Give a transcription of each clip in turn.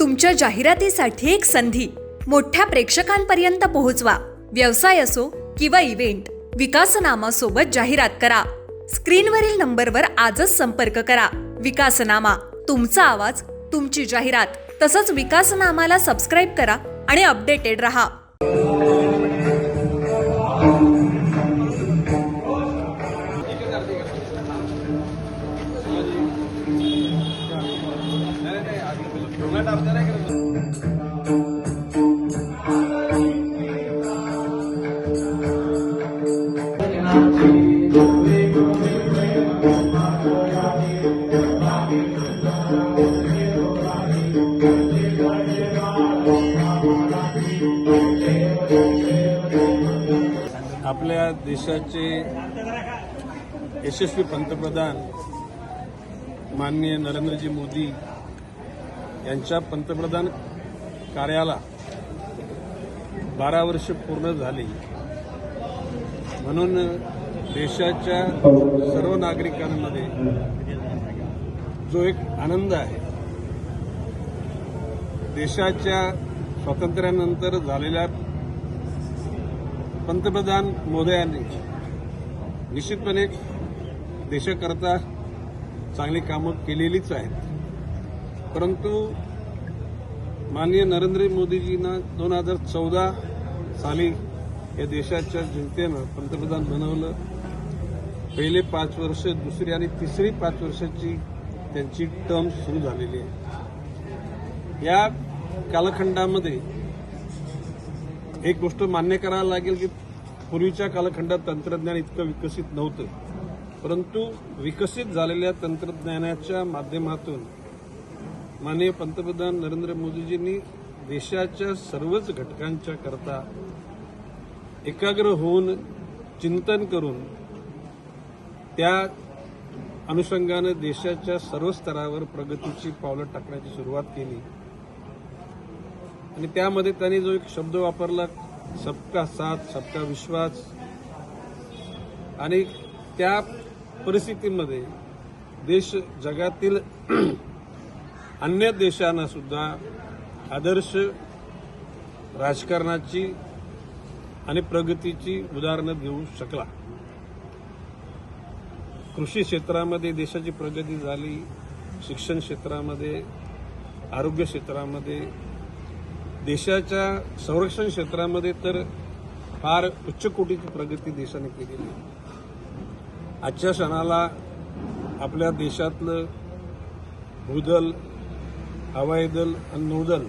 तुमच्या जाहिरातीसाठी एक संधी मोठ्या प्रेक्षकांपर्यंत पोहोचवा। व्यवसाय असो किंवा इव्हेंट, विकासनामा सोबत जाहिरात करा। स्क्रीनवरील नंबरवर आजच संपर्क करा। विकासनामा, तुमचा आवाज, तुमची जाहिरात। तसंच विकासनामाला सबस्क्राइब करा आणि अपडेटेड रहा। आपल्या देशाचे यशस्वी पंतप्रधान माननीय नरेंद्रजी मोदी यांच्या पंतप्रधान कार्याला 12 वर्ष पूर्ण झाली, म्हणून देशाच्या सर्व नागरिकांमध्ये जो एक आनंद आहे, देशाच्या स्वातंत्र्यानंतर झालेल्या पंतप्रधान मोदयांनी निश्चितपणे देशाकरता चांगली कामं केलेलीच आहेत, परंतु माननीय नरेंद्र मोदीजींना 2014 साली या देशाच्या जनतेनं पंतप्रधान बनवलं। पहिले 5 वर्ष, दुसरी आणि तिसरी 5 वर्षाची त्यांची टर्म सुरू झालेली आहे। या कालखंडामध्ये एक गोष्ट मान्य करायला लागेल की पूर्वीच्या कालखंडात तंत्रज्ञान इतकं विकसित नव्हतं, परंतु विकसित झालेल्या तंत्रज्ञानाच्या माध्यमातून माननीय पंतप्रधान नरेंद्र मोदीजींनी देशाच्या सर्वच घटकांच्या करता एकाग्र होऊन चिंतन करून त्या अनुषंगाने देशाच्या सर्व स्तरावर प्रगतीची पावलं टाकण्याची सुरुवात केली। आणि त्यामध्ये त्यांनी जो एक शब्द वापरला, सबका साथ सबका विश्वास, आणि त्या परिस्थितीमध्ये देश जगातील अन्य देशांना सुद्धा आदर्श राजकारणाची आणि प्रगतीची उदाहरणं देऊ शकला। कृषी क्षेत्रामध्ये देशाची प्रगती झाली, शिक्षण क्षेत्रामध्ये, आरोग्य क्षेत्रामध्ये, देशाच्या संरक्षण क्षेत्रामध्ये तर फार उच्च कोटीची प्रगती देशाने केलेली आहे। आजच्या क्षणाला आपल्या देशातलं भूदल, हवाई दल आणि नौदल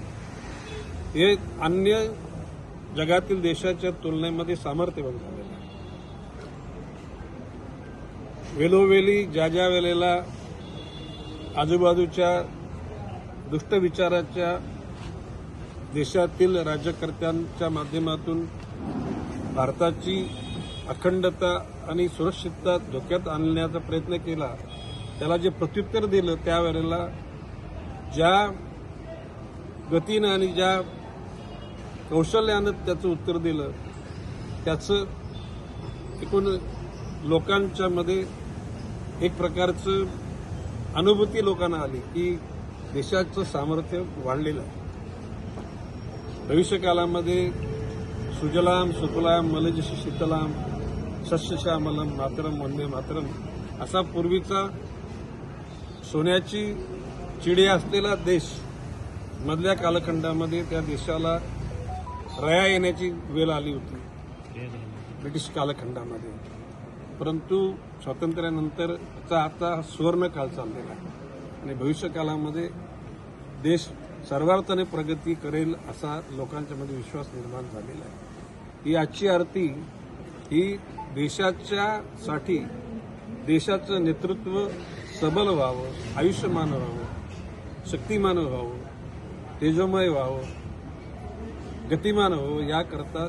हे अन्य जगातील देशाच्या तुलनेमध्ये सामर्थ्यवान झालेलं आहे। वेळोवेळी ज्या वेळेला आजूबाजूच्या दुष्ट विचाराच्या देशातील राज्यकर्त्यांच्या माध्यमातून भारताची अखंडता आणि सुरक्षितता धोक्यात आणण्याचा प्रयत्न केला, त्याला जे प्रत्युत्तर दिलं त्यावेळेला ज्या गतीनं आणि ज्या कौशल्यानं त्याचं उत्तर दिलं, त्याचं एकूण लोकांच्या मध्ये एक प्रकारचं अनुभूती लोकांना आली की देशाचं सामर्थ्य वाढलेलं आहे। भविष्यकालामध्ये सुजलाम सुफलाम मलयज शीतलाम सस्यश्यामलम मातरम वंदे मातरम असा पूर्वीचा सोन्याची चिडिया असलेला देश मधल्या कालखंडामध्ये त्या देशाला रया येण्याची वेळ आली होती ब्रिटिश कालखंडामध्ये, परंतु स्वातंत्र्यानंतरचा आता सुवर्ण काळ चाललेला आहे आणि भविष्यकालामध्ये देश सर्वार्थाने प्रगती करेल असा लोकांच्या मध्ये विश्वास निर्माण झालेला आहे। ही आजची आरती ही देशाच्यासाठी देशाचं नेतृत्व सबल व्हावं, आयुष्यमान व्हावं, शक्तिमान व्हावं, तेजोमय व्हावं, गतिमान व्हावं याकरता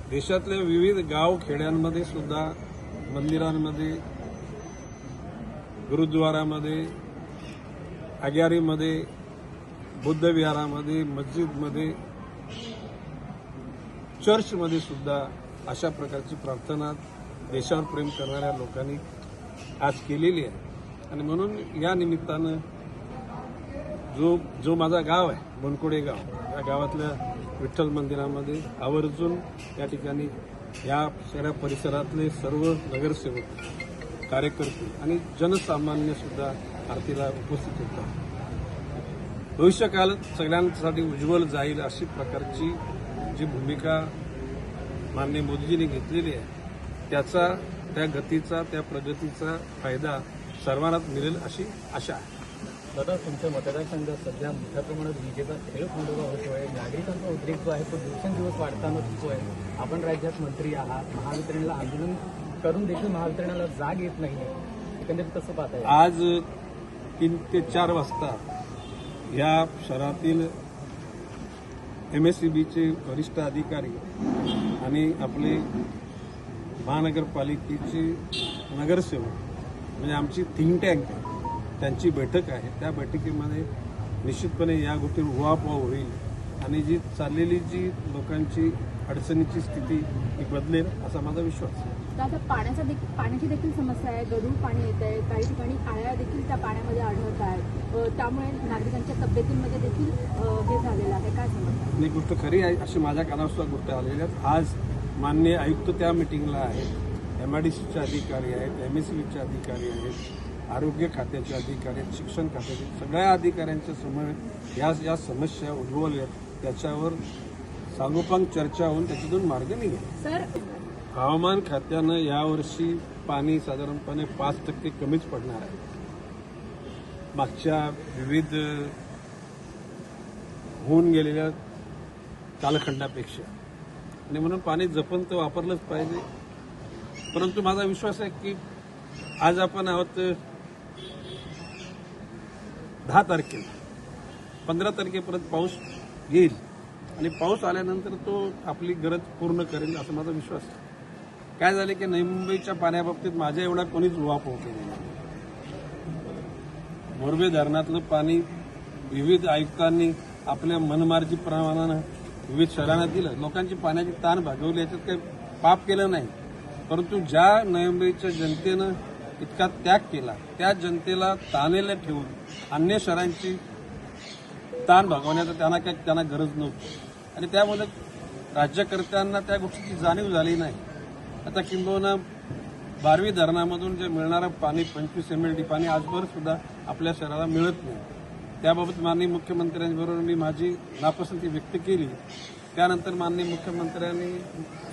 देशातल्या विविध गाव खेड्यांमध्ये सुद्धा मंदिरांमध्ये, गुरुद्वारामध्ये, अग्यारीमध्ये, बुद्ध विहारामध्ये, मस्जिदमध्ये, चर्चमध्ये सुद्धा अशा प्रकारची प्रार्थना देशावर प्रेम करणाऱ्या लोकांनी आज केलेली आहे। आणि म्हणून या निमित्तानं जो माझा गाव आहे बनकोडे गाव, या गावातल्या विठ्ठल मंदिरामध्ये आवर्जून त्या ठिकाणी या शहरा परिसरातले सर्व नगरसेवक, कार्यकर्ते आणि जनसामान्य सुद्धा आरतीला उपस्थित होतात. भविष्यकाल सगळ्यांसाठी उज्ज्वल जाईल अशी प्रकारची जी भूमिका माननीय मोदीजींनी घेतलेली आहे, त्याचा, त्या गतीचा, त्या प्रगतीचा फायदा सर्वांनाच मिळेल अशी आशा आहे. दादा, तुमच्या मतदारसंघात सध्या मोठ्या प्रमाणात विजेचा खेळखंडोबा होतोय. नागरिकांचा उद्रेक जो आहे तो दिवसेंदिवस वाढताना दिसतोय. आपण राज्यात मंत्री आहात, महावितरणला आंदोलन करून देखील महावितरणाला जाग येत नाही. एकंदरीत कसं पाहताय? आज 3 ते 4 वाजता या शहरातील MSEBचे वरिष्ठ अधिकारी आणि आपले महानगरपालिकेचे नगरसेवक म्हणजे आमची थिंक टँक आहे, त्यांची बैठक आहे. त्या बैठकीमध्ये निश्चितपणे या गोष्टी उहापोह होईल आणि जी चाललेली जी लोकांची अडचणीची स्थिती ही बदलेल असा माझा विश्वास आहे. दादा, पाण्याची देखील समस्या आहे. गढूळ पाणी येत आहे. काही ठिकाणी आळ्या देखील त्या पाण्यामध्ये आढळत आहेत. त्यामुळे नागरिकांच्या तब्येतीमध्ये देखील हे झालेलं आहे. काय समजतं? ही गोष्ट खरी आहे अशी माझ्या कानावर सुद्धा गोष्ट आलेल्या आहेत. आज माननीय आयुक्त त्या मिटिंगला आहेत, MIDCचे अधिकारी आहेत, MSEBचे अधिकारी आहेत, आरोग्य खात्याचे अधिकारी आहेत, शिक्षण खात्याचे, सगळ्या अधिकाऱ्यांच्या समोर या समस्या उद्भवल्या, त्याच्यावर सांगोपांग चर्चा होऊन त्याच्यातून मार्ग निघेल. सर, हवामान खात्यानं यावर्षी पाणी साधारणपणे 5% कमीच पडणार आहे मागच्या विविध होऊन गेलेल्या कालखंडापेक्षा, आणि म्हणून पाणी जपून तर वापरलंच पाहिजे. परंतु माझा विश्वास आहे की आज आपण आहोत 10 तारखेला, 15 तारखेपर्यंत पाऊस येईल आणि पाऊस आल्यानंतर तो आपली गरज पूर्ण करेल असा माझा विश्वास आहे. काय झाले की नवी मुंबईच्या पाण्याबाबतीत माझ्या एवढा कोणीच उहापोह केलेला नाही. मोरबे धरणातलं पाणी विविध आयुक्तांनी आपल्या मनमार्जी प्रमाणानं विविध शहरांना दिलं, लोकांची पाण्याची ताण भागवली, याच्यात काही पाप केलं नाही. परंतु ज्या नवी मुंबईच्या जनतेनं इतका त्याग केला, त्या जनतेला ताणेला ठेवून अन्य शहरांची ताण भागवण्याचं त्यांना गरज नव्हती आणि त्यामुळे राज्यकर्त्यांना त्या गोष्टीची जाणीव झाली नाही. आता किंबहुना 12 धरणामधून जे मिळणारं पाणी 25 MLD पाणी आजवर सुद्धा आपल्या शहराला मिळत नाही. त्याबाबत माननीय मुख्यमंत्र्यांबरोबर मी माझी नापसंती व्यक्त केली. त्यानंतर माननीय मुख्यमंत्र्यांनी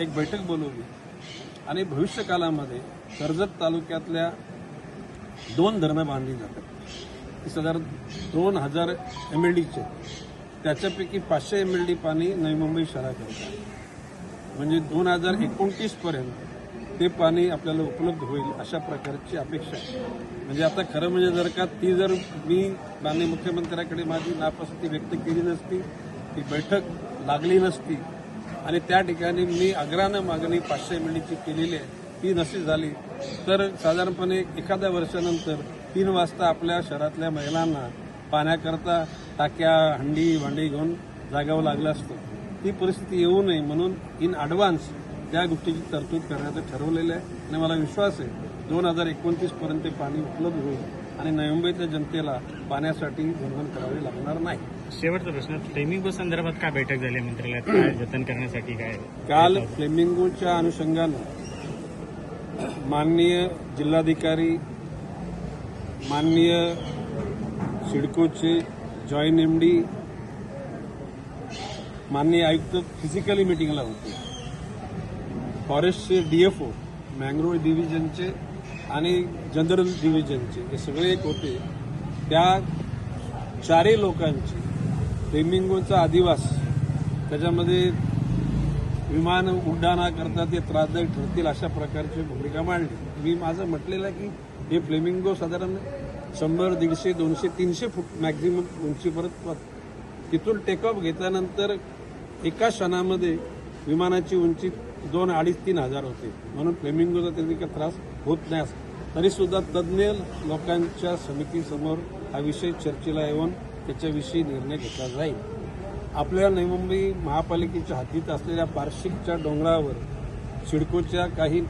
एक बैठक बोलवली आणि भविष्यकालामध्ये कर्जत तालुक्यातल्या 2 धरणं बांधली जातात. ती साधारण 2000 MLDचे, त्याच्यापैकी 500 MLD पाणी नवी मुंबई शहराकरता, म्हणजे 2029 पर्यंत ते पाणी आपल्याला उपलब्ध होईल अशा प्रकारची अपेक्षा आहे. म्हणजे आता खरं म्हणजे जर का ती जर मी माननीय मुख्यमंत्र्याकडे माझी नापसंती व्यक्त केली नसती, ती बैठक लागली नसती आणि त्या ठिकाणी मी आग्रहानं मागणी 500 MLDची केलेली आहे, ती नसती झाली तर साधारणपणे एखाद्या वर्षानंतर 3 वाजता आपल्या शहरातल्या महिलांना पाण्याकरता टाक्या, हंडी भांडी घेऊन जागावं लागलं असतं. ती परिस्थिती येऊ नये म्हणून इन ॲडव्हान्स त्या गोष्टीची तरतूद करण्याचं ठरवलेलं आहे आणि मला विश्वास आहे 2029 पर्यंत पाणी उपलब्ध होईल आणि नवी मुंबईतल्या जनतेला पाण्यासाठी झणझण करावी लागणार नाही. शेवटचा प्रश्न, फ्लेमिंगो संदर्भात काय बैठक झाली मंत्रालयात? काय जतन करण्यासाठी काय? काल फ्लेमिंगोच्या अनुषंगानं माननीय जिल्हाधिकारी, माननीय सिडकोचे जॉईंट MD, माननीय आयुक्त फिजिकली मिटिंगला होते. फॉरेस्टचे DFO, मँग्रोव्ह डिव्हिजनचे आणि जनरल डिव्हिजनचे हे सगळे एक होते. त्या 4 लोकांची फ्लेमिंगोचा अधिवास, त्याच्यामध्ये विमान उड्डाणाकरता ते त्रासदायक ठरतील अशा प्रकारची भूमिका मांडली. मी माझं म्हटलेलं आहे की हे फ्लेमिंगो साधारण 100, 150, 200, 300 फूट मॅक्झिमम उंचीपर्यंत, तिथून टेकऑफ घेतल्यानंतर एका क्षणामध्ये विमानाची उंची 2, 2.5, 3 हजार होते. म्हणून फ्लेमिंगोचा त्यांनी त्रास होत नाही. तरीसुद्धा तज्ज्ञ लोकांच्या समितीसमोर हा विषय चर्चेला येऊन त्याच्याविषयी निर्णय घेतला जाईल. आपल्या नवी मुंबई महापालिकेच्या हद्दीत असलेल्या पारशिकच्या डोंगरावर सिडकोच्या काही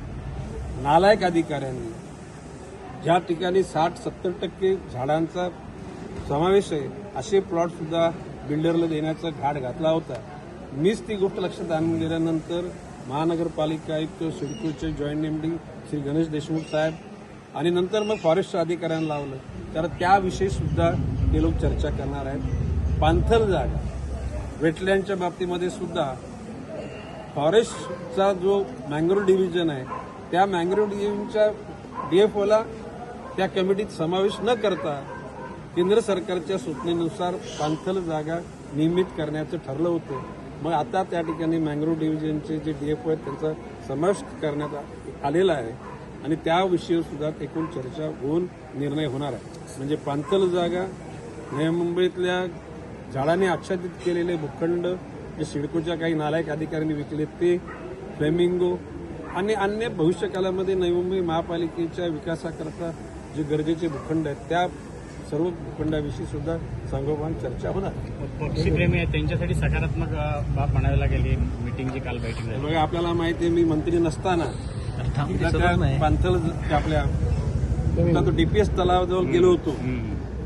नालायक अधिकाऱ्यांनी ज्या ठिकाणी 60-70% झाडांचा समावेश आहे असे प्लॉटसुद्धा बिल्डरला देण्याचा घाट घातला होता. मीच ती गोष्ट लक्षात आणून दिल्यानंतर महानगरपालिका आयुक्त सिडकोचे जॉईंट एमडी श्री गणेश देशमुख साहेब आणि नंतर मग फॉरेस्टच्या अधिकाऱ्यांना लावलं. तर त्याविषयी सुद्धा ते लोक चर्चा करणार आहेत. पाणथळ जागा वेटलँडच्या बाबतीमध्ये सुद्धा फॉरेस्टचा जो मँग्रोव्ह डिव्हिजन आहे त्या मँग्रोव्ह डिव्हिजनच्या DFOला त्या कमिटीत समावेश न करता केंद्र सरकारच्या सूचनेनुसार पाणथळ जागा नियमित करण्याचं ठरलं होतं. मग आता त्या ठिकाणी मँग्रोव्ह डिव्हिजनचे जे DFO आहेत त्यांचा समावेश करण्यात आलेला आहे आणि त्याविषयी सुद्धा एकूण चर्चा होऊन निर्णय होणार आहे. म्हणजे पाणथळ जागा, नवी मुंबईतल्या झाडाने आच्छादित केलेले भूखंड जे सिडकोच्या काही नालायक अधिकाऱ्यांनी विकले ते, फ्लेमिंगो आणि अन्य भविष्यकालामध्ये नवी मुंबई महापालिकेच्या विकासाकरता जे गरजेचे भूखंड आहेत त्या सर्व भूखंडाविषयी सुद्धा सांगोपांग चर्चा होणार. पक्षीप्रेमी आहेत त्यांच्यासाठी सकारात्मक बाब म्हणावी लागेल मीटिंग जी काल बैठक झाली. बघा, आपल्याला माहिती आहे मी मंत्री नसताना पाणथळ आपल्या तो DPS तलावाजवळ गेलो होतो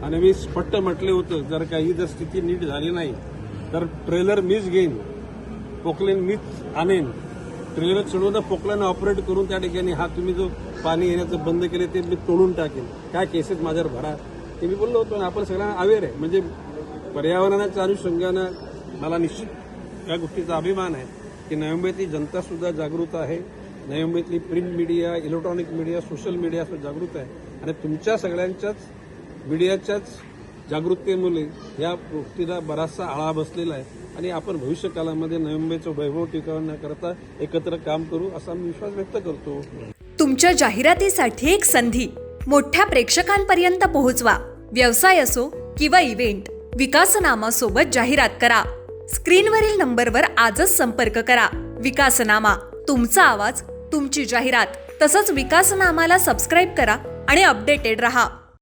आणि मी स्पष्ट म्हटले होतं जर काही जर स्थिती नीट झाली नाही तर ट्रेलर मीच घेईन, पोकलेन मीच आणेन, ट्रेलर चढवून पोकलेन ऑपरेट करून त्या ठिकाणी हा तुम्ही जो पाणी येण्याचं बंद केले ते मी तोडून टाकेन, काय केसेस माझ्यावर भरा हे मी बोललो होतो. आणि आपण सगळ्यांना अवेअर आहे. म्हणजे पर्यावरणाच्या अनुषंगानं मला निश्चित या गोष्टीचा अभिमान आहे की नवी मुंबईतली जनता सुद्धा जागृत आहे. नवी मुंबईतली print media, electronic media, social media सुद्धा जागृत आहे आणि तुमच्या सगळ्यांच्याच मीडियाच्याच जागृततेमुळे या गोष्टीला बराचसा आळा बसलेला आहे आणि आपण भविष्य काळामध्ये नवी मुंबईचं वैभव टिकवण्याकरता एकत्र काम करू असा मी विश्वास व्यक्त करतो. तुमच्या जाहिरातीसाठी एक संधी मोठ्या प्रेक्षकांपर्यंत पोहोचवा. व्यवसाय असो किंवा इव्हेंट, विकासनामासोबत जाहिरात करा. स्क्रीनवरील नंबरवर आजच संपर्क करा. विकासनामा, तुमचा आवाज, तुमची जाहिरात. तसंच विकासनामाला सबस्क्राईब करा आणि अपडेटेड रहा.